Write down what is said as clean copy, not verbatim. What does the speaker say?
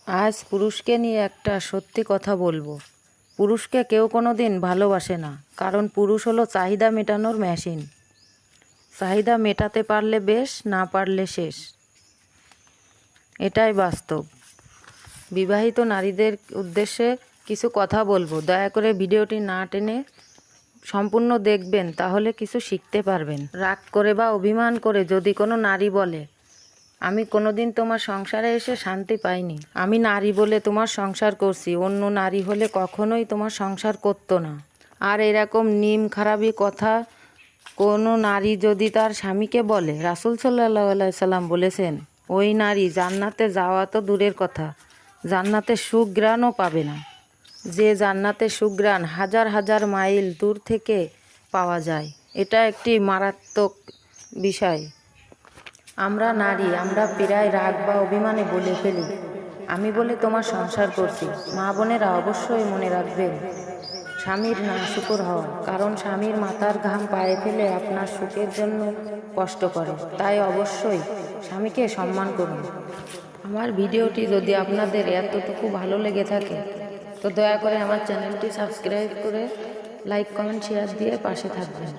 আজ পুরুষকে নিয়ে একটা সত্যি কথা বলবো। পুরুষকে কেউ কোনো দিন ভালোবাসে না, কারণ পুরুষ হলো চাহিদা মেটানোর মেশিন। চাহিদা মেটাতে পারলে বেশ, না পারলে শেষ। এটাই বাস্তব। বিবাহিত নারীদের উদ্দেশ্যে কিছু কথা বলবো, দয়া করে ভিডিওটি না টেনে সম্পূর্ণ দেখবেন, তাহলে কিছু শিখতে পারবেন। রাগ করে বা অভিমান করে যদি কোনো নারী বলে, আমি কোনোদিন তোমার সংসারে এসে শান্তি পাইনি, আমি নারী বলে তোমার সংসার করছি, অন্য নারী হলে কখনোই তোমার সংসার করতো না, আর এরকম নিম খারাপি কথা কোনো নারী যদি তার স্বামীকে বলে, রাসূল সাল্লাল্লাহু আলাইহি সাল্লাম বলেছেন, ওই নারী জান্নাতে যাওয়া তো দূরের কথা, জান্নাতে সুঘ্রাণও পাবে না। যে জান্নাতে সুঘ্রাণ হাজার হাজার মাইল দূর থেকে পাওয়া যায়, এটা একটি মারাত্মক বিষয়। আমরা নারী, আমরা প্রায় রাগ বা অভিমানে বলে ফেলি, আমি বলে তোমার সংসার করছি। মা বোনেরা অবশ্যই মনে রাখবেন, স্বামীর না শুকর হওয়া, কারণ স্বামীর মাথার ঘাম পায়ে ফেলে আপনার সুখের জন্য কষ্ট করে, তাই অবশ্যই স্বামীকে সম্মান করুন। আমার ভিডিওটি যদি আপনাদের এতটুকু ভালো লেগে থাকে, তো দয়া করে আমার চ্যানেলটি সাবস্ক্রাইব করে লাইক কমেন্ট শেয়ার দিয়ে পাশে থাকবেন।